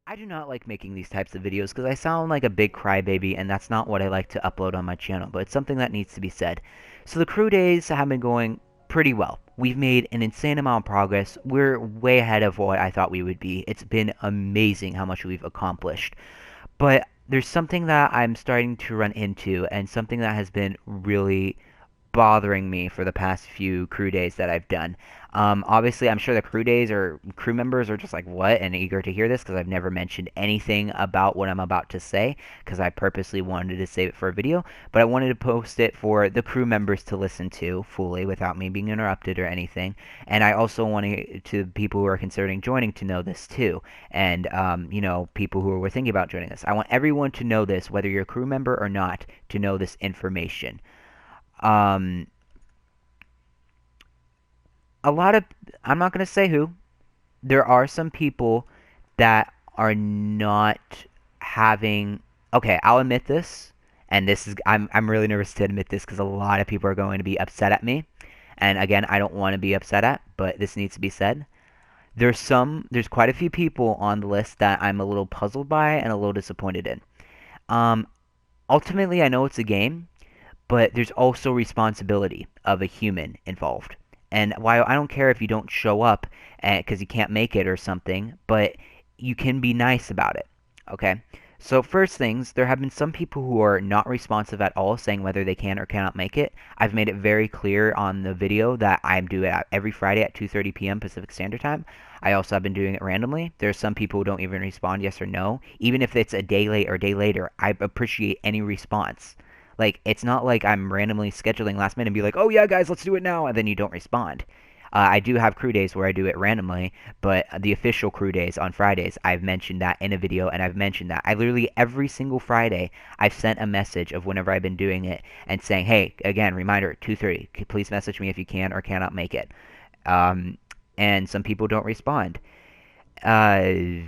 I do not like making these types of videos because I sound like a big crybaby, and that's not what I like to upload on my channel, but it's something that needs to be said. So the crew days have been going pretty well. We've made an insane amount of progress. We're way ahead of what I thought we would be. It's been amazing how much we've accomplished. But there's something that I'm starting to run into, and something that has been really bothering me for the past few crew days that I've done. Obviously, I'm sure the crew days or crew members are just like, what, and eager to hear this because I've never mentioned anything about what I'm about to say because I purposely wanted to save it for a video, but I wanted to post it for the crew members to listen to fully without me being interrupted or anything. And I also wanted to people who are considering joining to know this too, and people who were thinking about joining this. I want everyone to know this, whether you're a crew member or not, to know this information. Um, a lot of I'm not going to say who. There are some people that are not having okay, I'll admit this, and this is I'm really nervous to admit this because a lot of people are going to be upset at me. And again, I don't want to be upset at, but this needs to be said. There's quite a few people on the list that I'm a little puzzled by and a little disappointed in. Um Ultimately, I know it's a game, but there's also responsibility of a human involved. And while I don't care if you don't show up because you can't make it or something, but you can be nice about it. Okay? So, first things, there have been some people who are not responsive at all, saying whether they can or cannot make it. I've made it very clear on the video that I'm doing it every Friday at 2:30 p.m. Pacific Standard Time. I also have been doing it randomly. There's some people who don't even respond yes or no. Even if it's a day late or a day later, I appreciate any response. Like, it's not like I'm randomly scheduling last minute and be like, oh yeah, guys, let's do it now, and then you don't respond. I do have crew days where I do it randomly, but the official crew days on Fridays, I've mentioned that in a video, and I've mentioned that. I literally, every single Friday, I've sent a message of whenever I've been doing it and saying, hey, again, reminder, 2:30, please message me if you can or cannot make it. Um, and some people don't respond. Uh,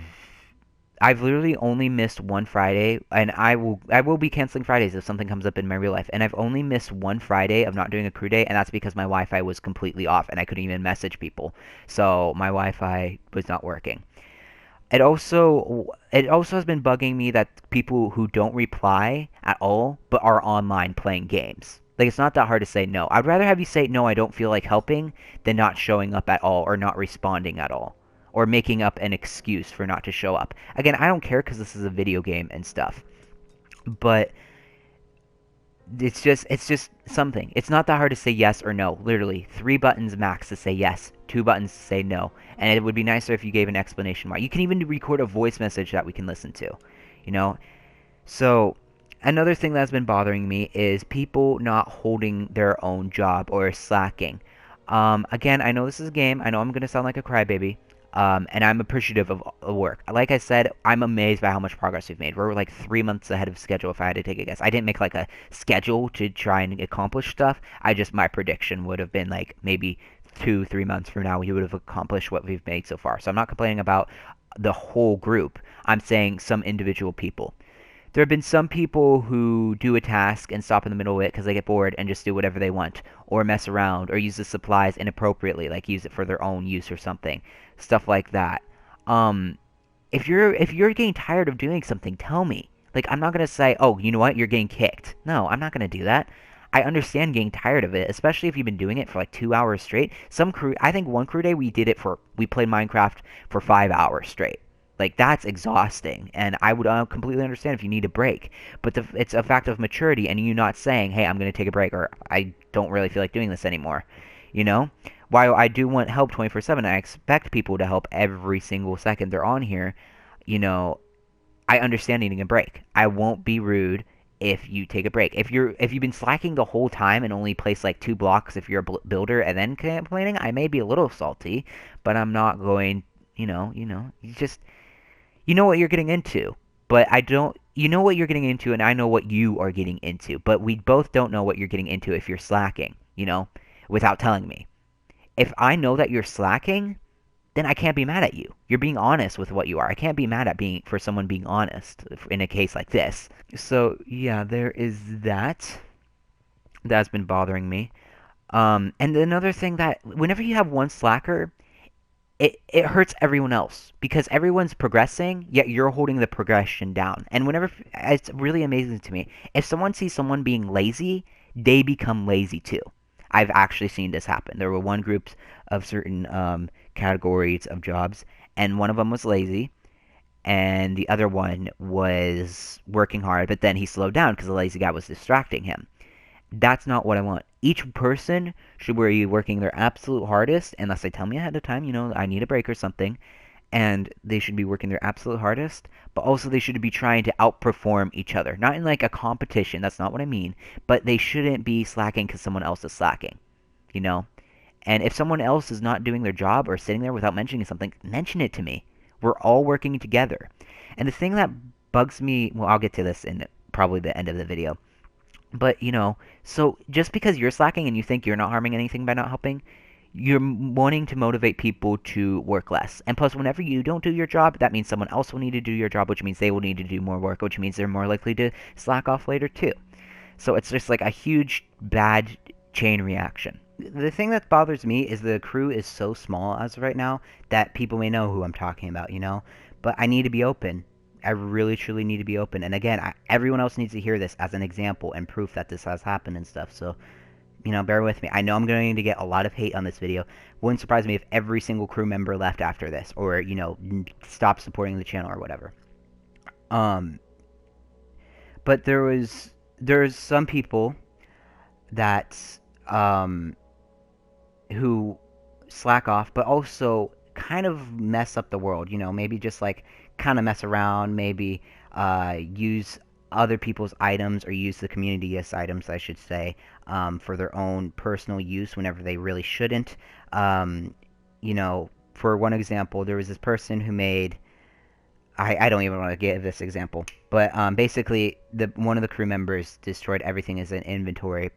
I've literally only missed one Friday, and I will be canceling Fridays if something comes up in my real life. And I've only missed one Friday of not doing a crew day, and that's because my Wi-Fi was completely off and I couldn't even message people. So my Wi-Fi was not working. It also has been bugging me that people who don't reply at all but are online playing games. Like, it's not that hard to say no. I'd rather have you say no, I don't feel like helping, than not showing up at all or not responding at all or making up an excuse for not to show up. Again, I don't care because this is a video game and stuff. But it's just something. It's not that hard to say yes or no. Literally, 3 buttons max to say yes, 2 buttons to say no. And it would be nicer if you gave an explanation why. You can even record a voice message that we can listen to. You know? So, another thing that's been bothering me is people not holding their own job or slacking. Again, I know this is a game. I know I'm going to sound like a crybaby. And I'm appreciative of the work. Like I said, I'm amazed by how much progress we've made. We're like 3 months ahead of schedule if I had to take a guess. I didn't make like a schedule to try and accomplish stuff. My prediction would have been like maybe 2, 3 months from now we would have accomplished what we've made so far. So I'm not complaining about the whole group. I'm saying some individual people. There have been some people who do a task and stop in the middle of it because they get bored and just do whatever they want, or mess around, or use the supplies inappropriately, like use it for their own use or something, stuff like that. Um, if you're getting tired of doing something, tell me. Like, I'm not gonna say, oh, you know what, you're getting kicked. No, I'm not gonna do that. I understand getting tired of it, especially if you've been doing it for like 2 hours straight. I think one crew day we played Minecraft for 5 hours straight. Like, that's exhausting, and I would completely understand if you need a break. But it's a fact of maturity, and you not saying, hey, I'm going to take a break, or I don't really feel like doing this anymore. You know? While I do want help 24/7, I expect people to help every single second they're on here. You know, I understand needing a break. I won't be rude if you take a break. If you've been slacking the whole time and only place like 2 blocks if you're a builder and then complaining, I may be a little salty, but I'm not going. You know what you're getting into, but I don't. You know what you're getting into, and I know what you are getting into, but we both don't know what you're getting into if you're slacking. Without telling me. If I know that you're slacking, then I can't be mad at you. You're being honest with what you are. I can't be mad at being for someone being honest in a case like this. So yeah, there is that. That's been bothering me. And another thing that whenever you have one slacker, it hurts everyone else because everyone's progressing, yet you're holding the progression down. And whenever it's really amazing to me, if someone sees someone being lazy, they become lazy too. I've actually seen this happen. There were one groups of certain categories of jobs, and one of them was lazy, and the other one was working hard, but then he slowed down because the lazy guy was distracting him. That's not what I want. Each person should be working their absolute hardest, unless they tell me ahead of time, I need a break or something, and they should be working their absolute hardest, but also they should be trying to outperform each other. Not in like a competition, that's not what I mean, but they shouldn't be slacking because someone else is slacking, you know? And if someone else is not doing their job or sitting there without mentioning something, mention it to me. We're all working together. And the thing that bugs me, well, I'll get to this in probably the end of the video. But, so just because you're slacking and you think you're not harming anything by not helping, you're wanting to motivate people to work less. And plus, whenever you don't do your job, that means someone else will need to do your job, which means they will need to do more work, which means they're more likely to slack off later too. So it's just like a huge bad chain reaction. The thing that bothers me is the crew is so small as of right now that people may know who I'm talking about. But I need to be open. I really, truly need to be open. And again, everyone else needs to hear this as an example and proof that this has happened and stuff. So, bear with me. I know I'm going to get a lot of hate on this video. Wouldn't surprise me if every single crew member left after this or, stopped supporting the channel or whatever. But there's some people that who slack off, but also kind of mess up the world. Maybe just like kind of mess around, maybe use other people's items or use the community use items, I should say, for their own personal use whenever they really shouldn't. For one example, there was this person who made. I don't even want to give this example, but basically, one of the crew members destroyed everything as an inventory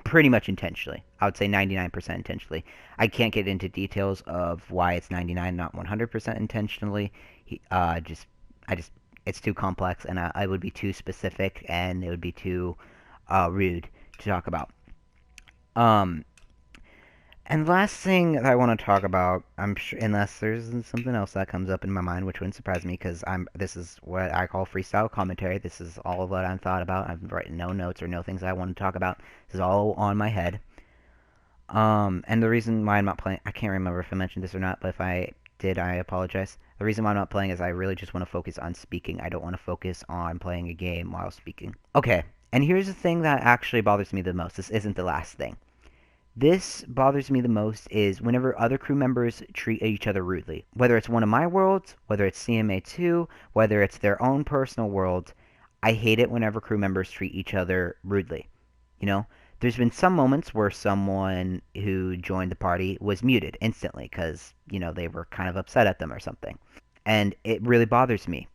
pretty much intentionally. I would say 99% intentionally. I can't get into details of why it's 99, not 100% intentionally. It's too complex, and I would be too specific, and it would be too rude to talk about. And last thing that I want to talk about, I'm sure, unless there's something else that comes up in my mind, which wouldn't surprise me, because this is what I call freestyle commentary. This is all of what I've thought about. I've written no notes or no things I want to talk about. This is all on my head. And the reason why I'm not playing, I can't remember if I mentioned this or not, but if I did, I apologize. The reason why I'm not playing is I really just want to focus on speaking. I don't want to focus on playing a game while speaking. Okay, and here's the thing that actually bothers me the most. This isn't the last thing. This bothers me the most is whenever other crew members treat each other rudely. Whether it's one of my worlds, whether it's CMA 2, whether it's their own personal world, I hate it whenever crew members treat each other rudely. There's been some moments where someone who joined the party was muted instantly because, they were kind of upset at them or something. And it really bothers me.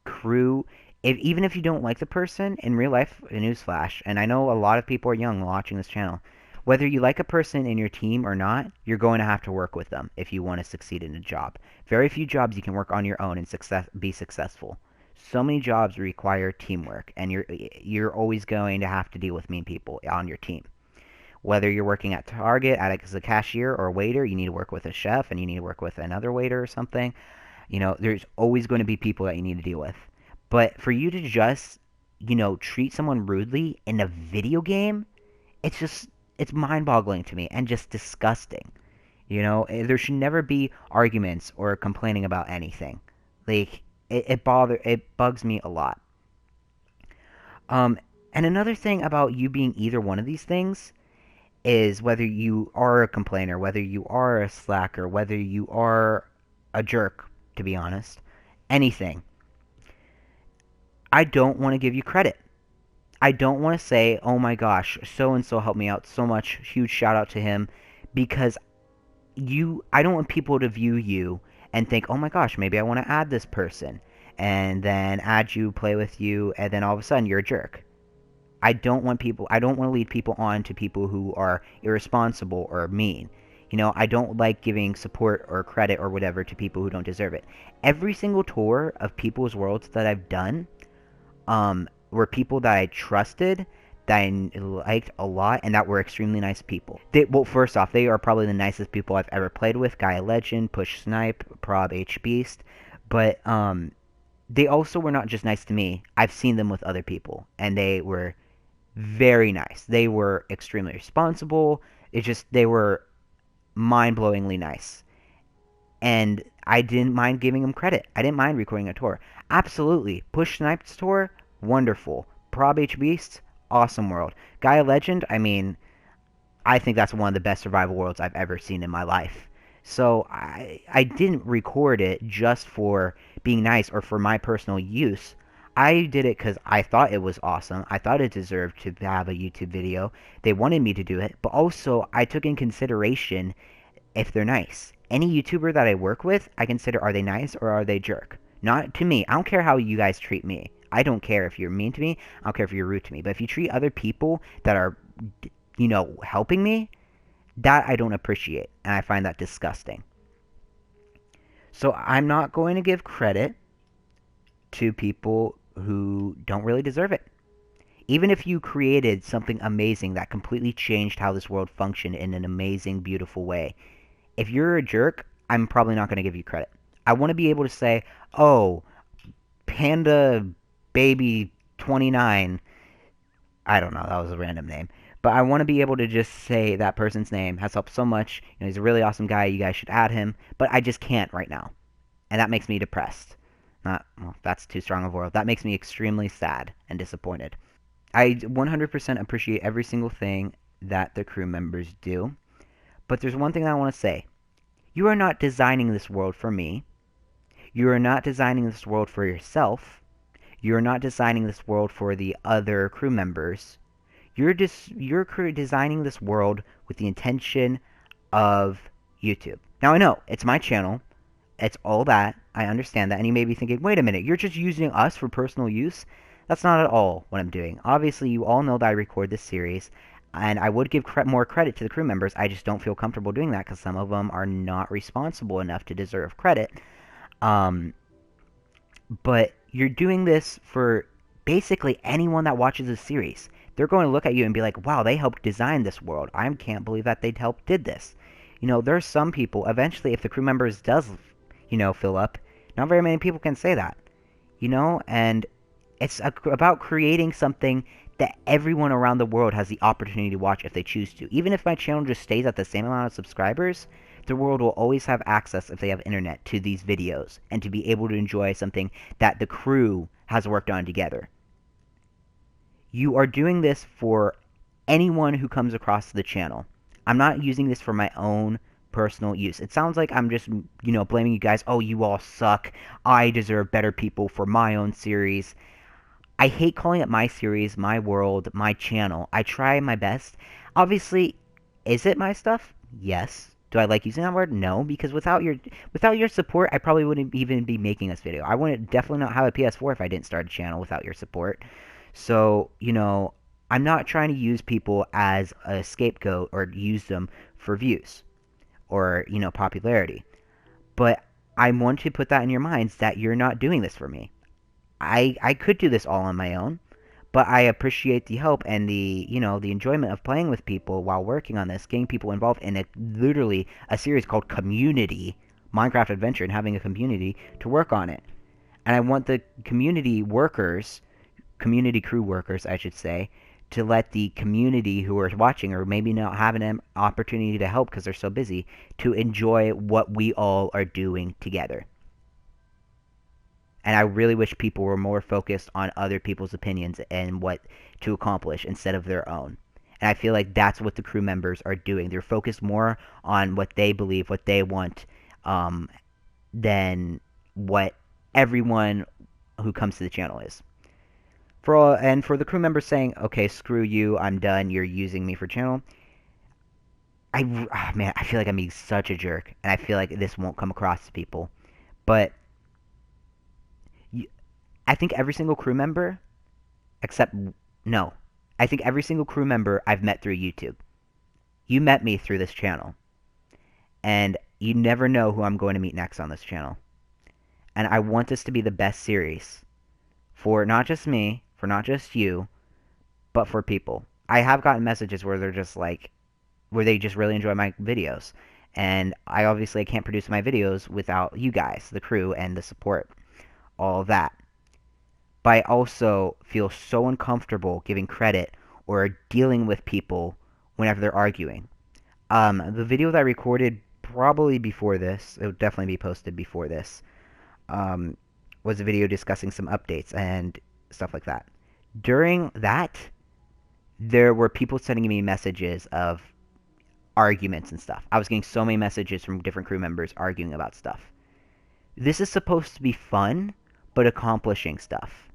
Crew, even if you don't like the person, in real life, a newsflash, and I know a lot of people are young watching this channel, whether you like a person in your team or not, you're going to have to work with them if you want to succeed in a job. Very few jobs you can work on your own and be successful. So many jobs require teamwork, and you're always going to have to deal with mean people on your team. Whether you're working at Target as a cashier or a waiter, you need to work with a chef and you need to work with another waiter or something. There's always going to be people that you need to deal with. But for you to just, treat someone rudely in a video game, it's mind-boggling to me and just disgusting. There should never be arguments or complaining about anything. Like, it bugs me a lot. And another thing about you being either one of these things is whether you are a complainer, whether you are a slacker, whether you are a jerk, to be honest, anything. I don't want to give you credit. I don't want to say, oh my gosh, so-and-so helped me out so much, huge shout out to him, because I don't want people to view you and think, oh my gosh, maybe I want to add this person, and then add you, play with you, and then all of a sudden you're a jerk. I don't want to lead people on to people who are irresponsible or mean. I don't like giving support or credit or whatever to people who don't deserve it. Every single tour of people's worlds that I've done, were people that I trusted that I liked a lot and that were extremely nice people. Well, first off, they are probably the nicest people I've ever played with. Gaia Legend, Push Snipe, Prob H Beast, but they also were not just nice to me. I've seen them with other people, and they were very nice. They were extremely responsible. They were mind-blowingly nice. And I didn't mind giving them credit. I didn't mind recording a tour. Absolutely. Push Snipe's tour, wonderful. Prob H Beast, awesome world. Gaia Legend, I mean, I think that's one of the best survival worlds I've ever seen in my life. So I didn't record it just for being nice or for my personal use. I did it because I thought it was awesome. I thought it deserved to have a YouTube video. They wanted me to do it, but also I took in consideration if they're nice. Any YouTuber that I work with, I consider, are they nice or are they jerk? Not to me. I don't care how you guys treat me. I don't care if you're mean to me. I don't care if you're rude to me. But if you treat other people that are, helping me, that I don't appreciate. And I find that disgusting. So I'm not going to give credit to people who don't really deserve it. Even if you created something amazing that completely changed how this world functioned in an amazing, beautiful way, if you're a jerk, I'm probably not going to give you credit. I want to be able to say, oh, Panda Baby 29, I don't know, that was a random name. But I want to be able to just say that person's name has helped so much. He's a really awesome guy. You guys should add him. But I just can't right now. And that makes me depressed. That's too strong of a word. That makes me extremely sad and disappointed. I 100% appreciate every single thing that the crew members do. But there's one thing I want to say. You are not designing this world for me. You are not designing this world for yourself. You are not designing this world for the other crew members. You're designing this world with the intention of YouTube. Now I know, it's my channel. It's all that. I understand that. And you may be thinking, wait a minute, you're just using us for personal use? That's not at all what I'm doing. Obviously, you all know that I record this series. And I would give more credit to the crew members. I just don't feel comfortable doing that because some of them are not responsible enough to deserve credit. But you're doing this for basically anyone that watches this series. They're going to look at you and be like, wow, they helped design this world. I can't believe that they helped did this. There's some people, eventually, if the crew members does, fill up, not very many people can say that. And it's about creating something that everyone around the world has the opportunity to watch if they choose to. Even if my channel just stays at the same amount of subscribers, the world will always have access, if they have internet, to these videos and to be able to enjoy something that the crew has worked on together. You are doing this for anyone who comes across the channel. I'm not using this for my own personal use. It sounds like I'm just, blaming you guys. Oh, you all suck. I deserve better people for my own series. I hate calling it my series, my world, my channel. I try my best. Obviously, is it my stuff? Yes. Do I like using that word? No, because without your support, I probably wouldn't even be making this video. I wouldn't definitely not have a PS4 if I didn't start a channel without your support. So, I'm not trying to use people as a scapegoat or use them for views or, popularity. But I want to put that in your minds that you're not doing this for me. I could do this all on my own, but I appreciate the help and the enjoyment of playing with people while working on this, getting people involved in literally a series called Community, Minecraft Adventure, and having a community to work on it. And I want the community crew workers, I should say, to let the community who are watching or maybe not having an opportunity to help because they're so busy, to enjoy what we all are doing together. And I really wish people were more focused on other people's opinions and what to accomplish instead of their own. And I feel like that's what the crew members are doing. They're focused more on what they believe, what they want, than what everyone who comes to the channel is. For the crew members saying, okay, screw you, I'm done, you're using me for channel, I feel like I'm being such a jerk, and I feel like this won't come across to people. But I think every single crew member, I think every single crew member I've met through YouTube. You met me through this channel. And you never know who I'm going to meet next on this channel. And I want this to be the best series. For not just me, for not just you, but for people. I have gotten messages where they're just like, where they just really enjoy my videos. And I obviously can't produce my videos without you guys, the crew, and the support, all of that. But I also feel so uncomfortable giving credit or dealing with people whenever they're arguing. The video that I recorded probably before this, it would definitely be posted before this, um, was a video discussing some updates and stuff like that. During that, there were people sending me messages of arguments and stuff. I was getting so many messages from different crew members arguing about stuff. This is supposed to be fun, but accomplishing stuff.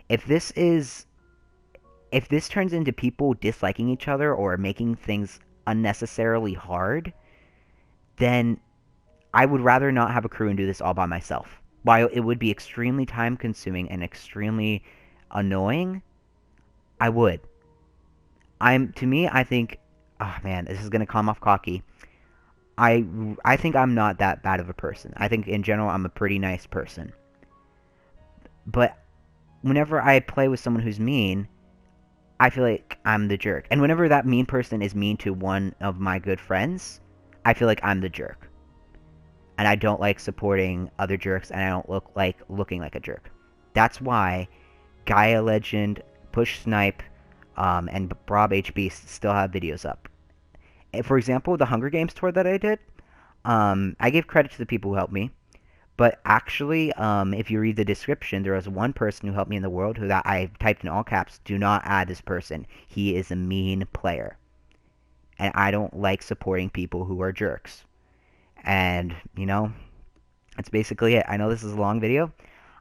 If this is if this turns into people disliking each other or making things unnecessarily hard, then I would rather not have a crew and do this all by myself. While it would be extremely time consuming and extremely annoying, I would. To me, I think, oh man, this is going to come off cocky. I think I'm not that bad of a person. I think in general I'm a pretty nice person. But whenever I play with someone who's mean, I feel like I'm the jerk. And whenever that mean person is mean to one of my good friends, I feel like I'm the jerk. And I don't like supporting other jerks, and I don't look like looking like a jerk. That's why Gaia Legend, Push Snipe, and Brob HB still have videos up. For example, the Hunger Games tour that I did, I gave credit to the people who helped me. But actually, if you read the description, there was one person who helped me in the world who that I typed in all caps, do not add this person. He is a mean player. And I don't like supporting people who are jerks. And, that's basically it. I know this is a long video.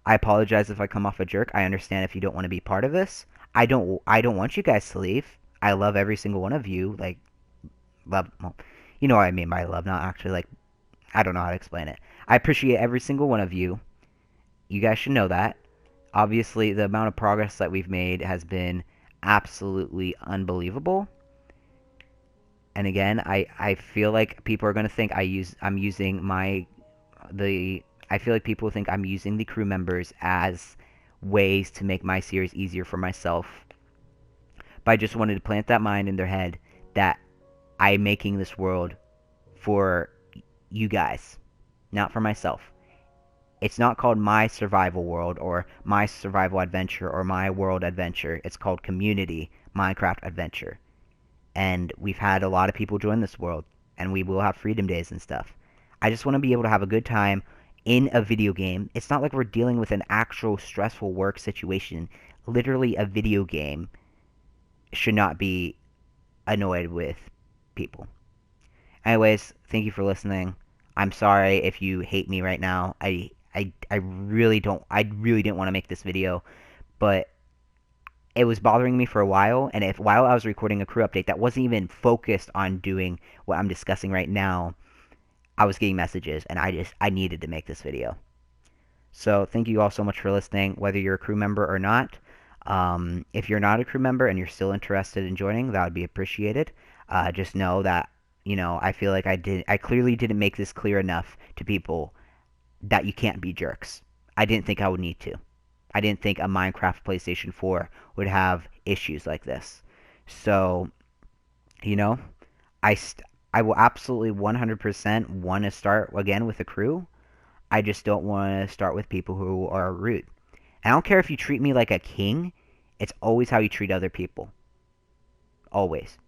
I apologize if I come off a jerk. I understand if you don't want to be part of this. I don't want you guys to leave. I love every single one of you. Like, love, well, you know what I mean by love, not actually like, I don't know how to explain it. I appreciate every single one of you. You guys should know that. Obviously, the amount of progress that we've made has been absolutely unbelievable. And again, I feel like people are going to think I'm using I feel like people think I'm using the crew members as ways to make my series easier for myself. But I just wanted to plant that mind in their head that I'm making this world for you guys, not for myself. It's not called My Survival World or My Survival Adventure or My World Adventure. It's called Community Minecraft Adventure. And we've had a lot of people join this world, and we will have freedom days and stuff. I just want to be able to have a good time in a video game. It's not like we're dealing with an actual stressful work situation. Literally, a video game should not be annoyed with people. Anyways, thank you for listening. I'm sorry if you hate me right now. I really didn't want to make this video, but it was bothering me for a while, and while I was recording a crew update that wasn't even focused on doing what I'm discussing right now, I was getting messages, and I needed to make this video. So thank you all so much for listening, whether you're a crew member or not. If you're not a crew member and you're still interested in joining, that would be appreciated. Just know that, I feel like I clearly didn't make this clear enough to people that you can't be jerks. I didn't think I would need to. I didn't think a Minecraft PlayStation 4 would have issues like this. So, I, I will absolutely 100% want to start again with a crew. I just don't want to start with people who are rude. And I don't care if you treat me like a king. It's always how you treat other people. Always.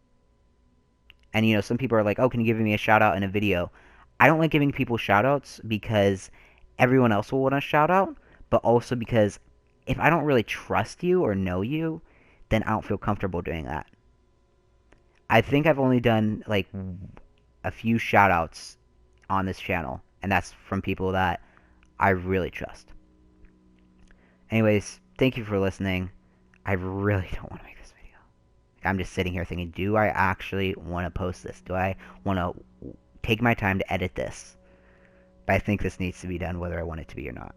And, some people are like, oh, can you give me a shout out in a video? I don't like giving people shout outs because everyone else will want a shout out, but also because if I don't really trust you or know you, then I don't feel comfortable doing that. I think I've only done like a few shout outs on this channel, and that's from people that I really trust. Anyways, thank you for listening. I really don't want to make this video. I'm just sitting here thinking, do I actually want to post this? Do I want to take my time to edit this? But I think this needs to be done whether I want it to be or not.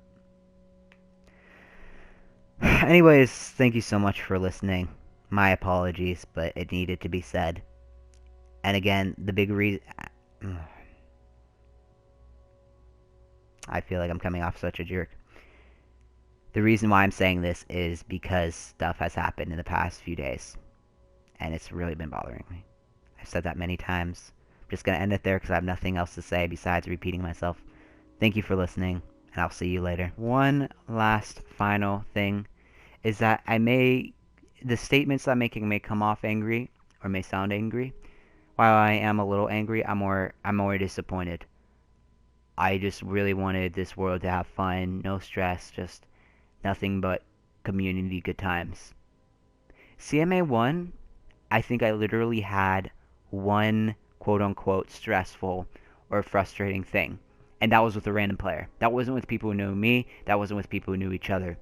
Anyways, thank you so much for listening. My apologies, but it needed to be said. And again, the big reason... I feel like I'm coming off such a jerk. The reason why I'm saying this is because stuff has happened in the past few days, and it's really been bothering me. I've said that many times. I'm just going to end it there because I have nothing else to say besides repeating myself. Thank you for listening, and I'll see you later. One last final thing is that the statements I'm making may come off angry or may sound angry. While I am a little angry, I'm more disappointed. I just really wanted this world to have fun, no stress, just nothing but community good times. CMA 1, I think I literally had one quote unquote stressful or frustrating thing. And that was with a random player. That wasn't with people who knew me, that wasn't with people who knew each other.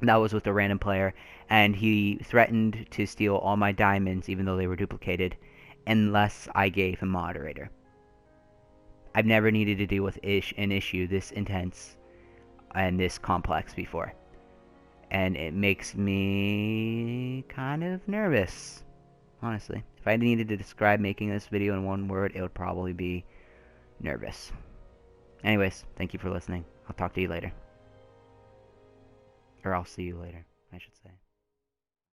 That was with a random player, and he threatened to steal all my diamonds even though they were duplicated unless I gave him moderator. I've never needed to deal with an issue this intense and this complex before. And it makes me kind of nervous, honestly. If I needed to describe making this video in one word, it would probably be nervous. Anyways, thank you for listening. I'll talk to you later. Or I'll see you later, I should say.